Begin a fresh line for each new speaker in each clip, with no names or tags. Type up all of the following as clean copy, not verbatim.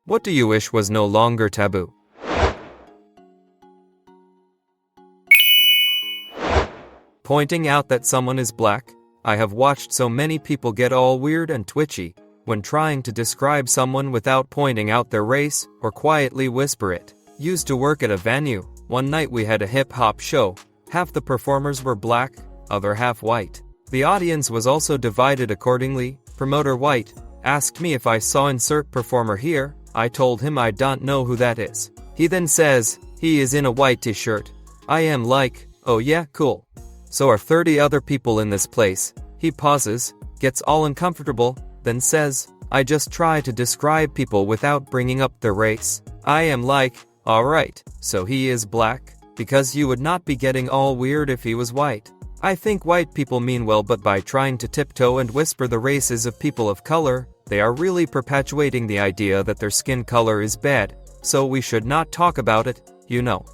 What do you wish was no longer taboo? Pointing out that someone is black. I have watched so many people get all weird and twitchy when trying to describe someone without pointing out their race or quietly whisper it. Used to work at a venue. One night we had a hip-hop show. Half the performers were black, other half white. The audience was also divided accordingly. Promoter white asked me if I saw insert performer here. I told him I don't know who that is. He then says, he is in a white t-shirt. I am like, oh yeah, cool. So are 30 other people in this place. He pauses, gets all uncomfortable, then says, I just try to describe people without bringing up their race. I am like, alright, so he is black? Because you would not be getting all weird if he was white. I think white people mean well, but by trying to tiptoe and whisper the races of people of color, they are really perpetuating the idea that their skin color is bad, so we should not talk about it, you know.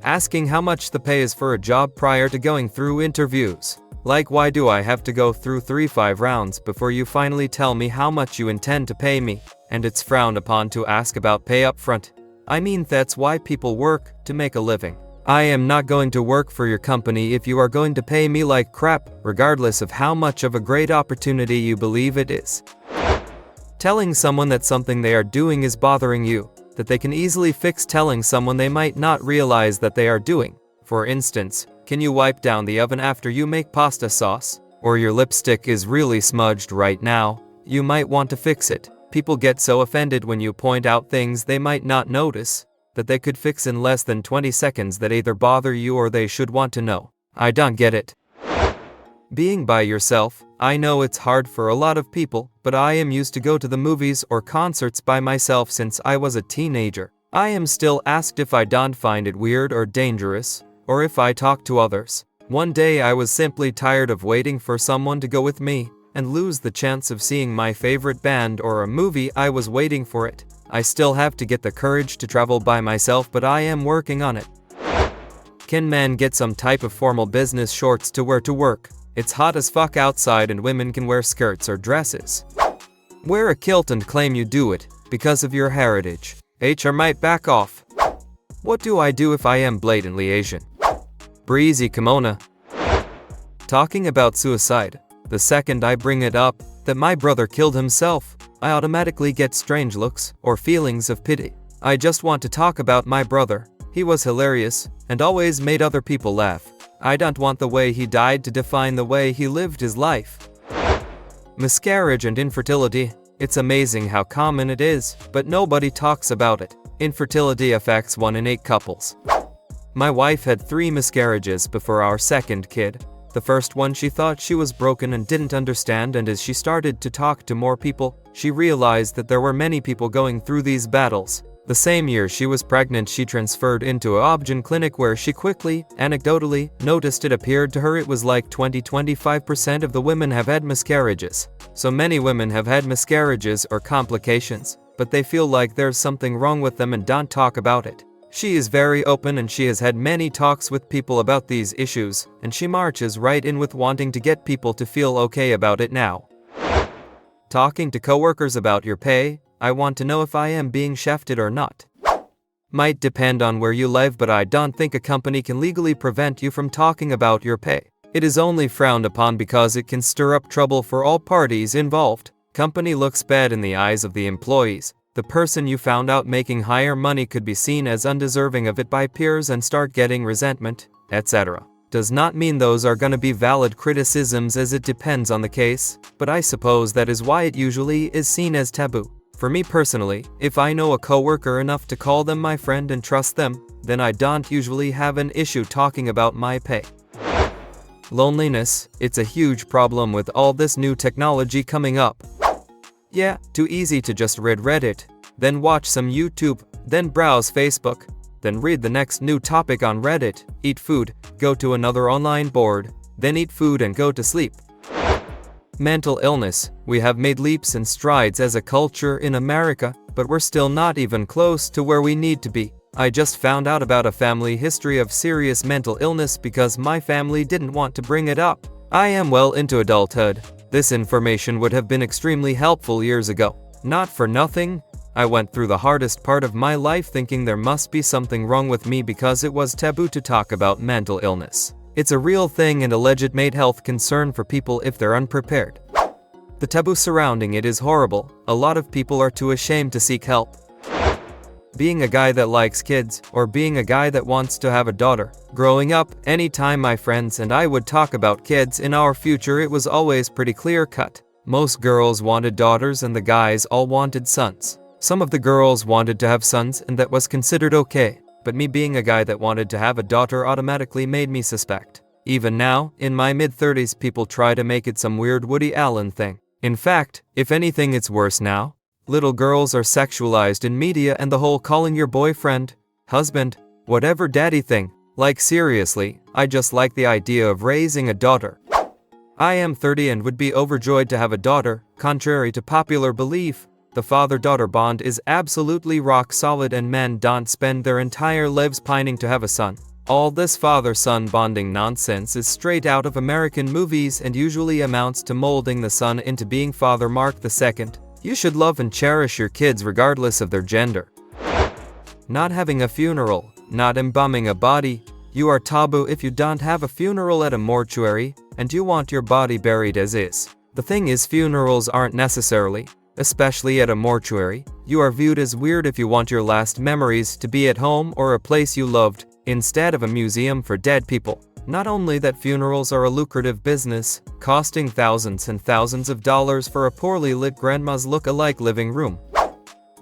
Asking how much the pay is for a job prior to going through interviews. Like, why do I have to go through 3-5 rounds before you finally tell me how much you intend to pay me? And it's frowned upon to ask about pay up front. I mean, that's why people work, to make a living. I am not going to work for your company if you are going to pay me like crap, regardless of how much of a great opportunity you believe it is. Telling someone that something they are doing is bothering you, that they can easily fix telling someone they might not realize that they are doing. For instance, can you wipe down the oven after you make pasta sauce? Or your lipstick is really smudged right now, you might want to fix it. People get so offended when you point out things they might not notice, that they could fix in less than 20 seconds that either bother you or they should want to know. I don't get it. Being by yourself, I know it's hard for a lot of people, but I am used to go to the movies or concerts by myself since I was a teenager. I am still asked if I don't find it weird or dangerous, or if I talk to others. One day I was simply tired of waiting for someone to go with me, and lose the chance of seeing my favorite band or a movie. I was waiting for it. I still have to get the courage to travel by myself, but I am working on it. Can men get some type of formal business shorts to wear to work? It's hot as fuck outside and women can wear skirts or dresses. Wear a kilt and claim you do it because of your heritage. HR might back off. What do I do if I am blatantly Asian? Breezy kimono. Talking about suicide. The second I bring it up, that my brother killed himself, I automatically get strange looks or feelings of pity. I just want to talk about my brother. He was hilarious and always made other people laugh. I don't want the way he died to define the way he lived his life. Miscarriage and infertility. It's amazing how common it is, but nobody talks about it. Infertility affects 1 in 8 couples. My wife had 3 miscarriages before our second kid. The first one she thought she was broken and didn't understand, and as she started to talk to more people, she realized that there were many people going through these battles. The same year she was pregnant, she transferred into a obgyn clinic where she quickly, anecdotally, noticed it appeared to her it was like 20-25% of the women have had miscarriages. So many women have had miscarriages or complications, but they feel like there's something wrong with them and don't talk about it. She is very open and she has had many talks with people about these issues, and she marches right in with wanting to get people to feel okay about it now. Talking to coworkers about your pay. I want to know if I am being shafted or not. Might depend on where you live, but I don't think a company can legally prevent you from talking about your pay. It is only frowned upon because it can stir up trouble for all parties involved. Company looks bad in the eyes of the employees. The person you found out making higher money could be seen as undeserving of it by peers and start getting resentment, etc. Does not mean those are gonna be valid criticisms, as it depends on the case, but I suppose that is why it usually is seen as taboo. For me personally, if I know a coworker enough to call them my friend and trust them, then I don't usually have an issue talking about my pay. Loneliness. It's a huge problem with all this new technology coming up. Yeah, too easy to just read Reddit, then watch some YouTube, then browse Facebook, then read the next new topic on Reddit, eat food, go to another online board, then eat food and go to sleep. Mental illness. We have made leaps and strides as a culture in America, but we're still not even close to where we need to be. I just found out about a family history of serious mental illness because my family didn't want to bring it up. I am well into adulthood. This information would have been extremely helpful years ago. Not for nothing, I went through the hardest part of my life thinking there must be something wrong with me because it was taboo to talk about mental illness. It's a real thing and a legitimate health concern for people if they're unprepared. The taboo surrounding it is horrible. A lot of people are too ashamed to seek help. Being a guy that likes kids, or being a guy that wants to have a daughter. Growing up, anytime my friends and I would talk about kids in our future, it was always pretty clear-cut. Most girls wanted daughters and the guys all wanted sons. Some of the girls wanted to have sons and that was considered okay, but me being a guy that wanted to have a daughter automatically made me suspect. Even now, in my mid-30s, people try to make it some weird Woody Allen thing. In fact, if anything, it's worse now. Little girls are sexualized in media and the whole calling your boyfriend, husband, whatever daddy thing. Like seriously, I just like the idea of raising a daughter. I am 30 and would be overjoyed to have a daughter. Contrary to popular belief, the father-daughter bond is absolutely rock solid and men don't spend their entire lives pining to have a son. All this father-son bonding nonsense is straight out of American movies and usually amounts to molding the son into being Father Mark II. You should love and cherish your kids regardless of their gender. Not having a funeral, not embalming a body. You are taboo if you don't have a funeral at a mortuary and you want your body buried as is. The thing is, funerals aren't necessarily, especially at a mortuary. You are viewed as weird if you want your last memories to be at home or a place you loved, instead of a museum for dead people. Not only that, funerals are a lucrative business, costing thousands and thousands of dollars for a poorly lit grandma's look-alike living room.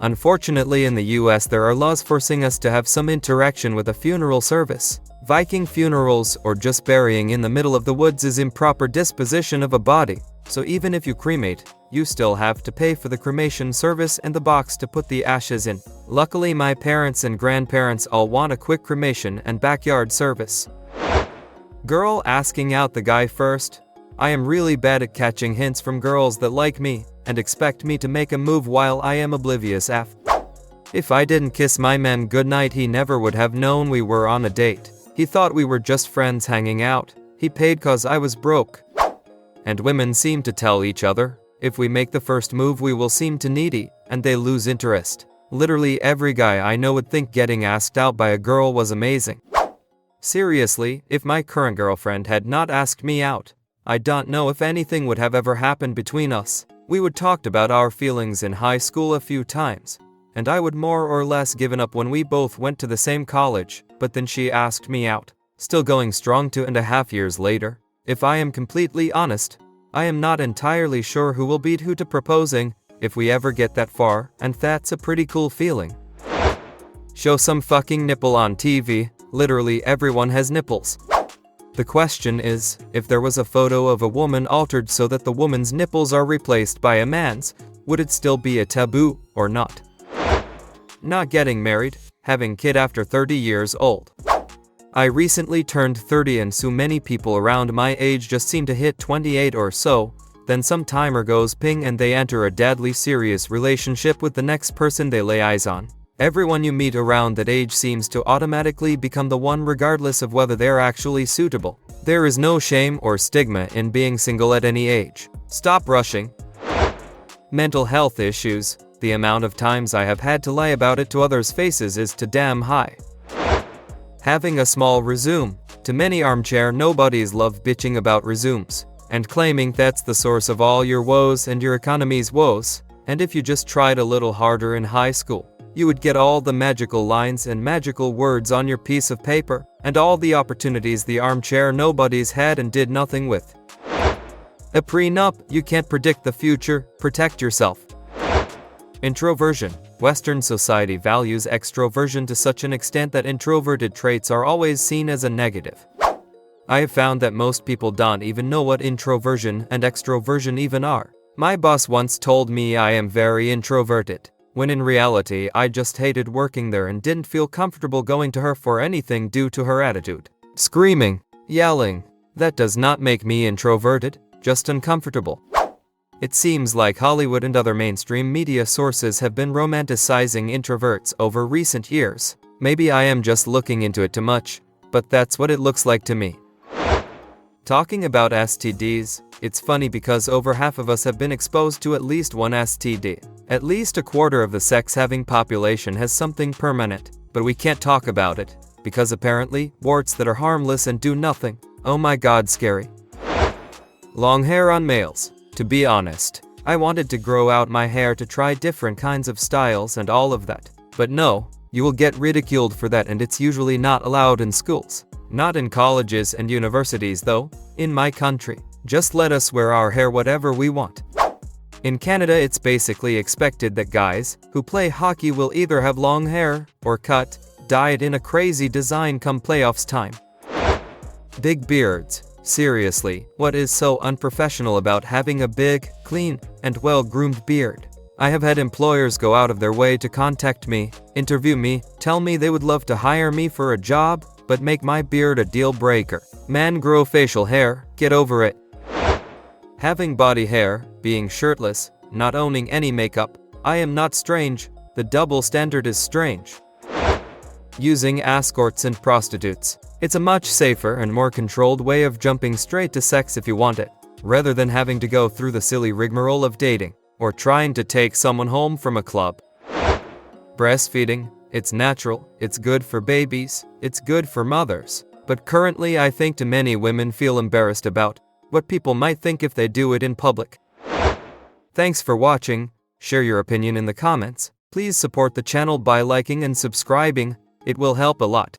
Unfortunately, in the US, there are laws forcing us to have some interaction with a funeral service. Viking funerals, or just burying in the middle of the woods, is improper disposition of a body. So even if you cremate, you still have to pay for the cremation service and the box to put the ashes in. Luckily, my parents and grandparents all want a quick cremation and backyard service. Girl asking out the guy first. I am really bad at catching hints from girls that like me and expect me to make a move while I am oblivious. If I didn't kiss my man goodnight, he never would have known we were on a date. He thought we were just friends hanging out. He paid cause I was broke. And women seem to tell each other, if we make the first move we will seem too needy, and they lose interest. Literally every guy I know would think getting asked out by a girl was amazing. Seriously, if my current girlfriend had not asked me out, I don't know if anything would have ever happened between us. We would talked about our feelings in high school a few times, and I would more or less given up when we both went to the same college, but then she asked me out. Still going strong 2.5 years later. If I am completely honest, I am not entirely sure who will beat who to proposing, if we ever get that far, and that's a pretty cool feeling. Show some fucking nipple on TV. Literally everyone has nipples. The question is, if there was a photo of a woman altered so that the woman's nipples are replaced by a man's, would it still be a taboo, or not? Not getting married, having kid after 30 years old. I recently turned 30 and so many people around my age just seem to hit 28 or so, then some timer goes ping and they enter a deadly serious relationship with the next person they lay eyes on. Everyone you meet around that age seems to automatically become the one regardless of whether they're actually suitable. There is no shame or stigma in being single at any age. Stop rushing. Mental health issues. The amount of times I have had to lie about it to others' faces is too damn high. Having a small resume. To many armchair nobodies love bitching about resumes, and claiming that's the source of all your woes and your economy's woes, and if you just tried a little harder in high school, you would get all the magical lines and magical words on your piece of paper, and all the opportunities the armchair nobodies had and did nothing with. A prenup. You can't predict the future, protect yourself. Introversion. Western society values extroversion to such an extent that introverted traits are always seen as a negative. I have found that most people don't even know what introversion and extroversion even are. My boss once told me I am very introverted, when in reality I just hated working there and didn't feel comfortable going to her for anything due to her attitude. Screaming, yelling. That does not make me introverted, just uncomfortable. It seems like Hollywood and other mainstream media sources have been romanticizing introverts over recent years. Maybe I am just looking into it too much, but that's what it looks like to me. Talking about STDs, it's funny because over half of us have been exposed to at least one STD. At least a quarter of the sex-having population has something permanent, but we can't talk about it, because apparently, warts that are harmless and do nothing. Oh my god, scary. Long hair on males. To be honest, I wanted to grow out my hair to try different kinds of styles and all of that. But no, you will get ridiculed for that, and it's usually not allowed in schools. Not in colleges and universities though. In my country, just let us wear our hair whatever we want. In Canada, it's basically expected that guys who play hockey will either have long hair or cut, dye it in a crazy design come playoffs time. Big beards. Seriously, what is so unprofessional about having a big, clean, and well-groomed beard? I have had employers go out of their way to contact me, interview me, tell me they would love to hire me for a job, but make my beard a deal breaker. Man, grow facial hair, get over it. Having body hair, being shirtless, not owning any makeup. I am not strange, the double standard is strange. Using escorts and prostitutes. It's a much safer and more controlled way of jumping straight to sex if you want it, rather than having to go through the silly rigmarole of dating, or trying to take someone home from a club. Breastfeeding. It's natural, it's good for babies, it's good for mothers. But currently I think too many women feel embarrassed about what people might think if they do it in public. Thanks for watching. Share your opinion in the comments. Please support the channel by liking and subscribing. It will help a lot.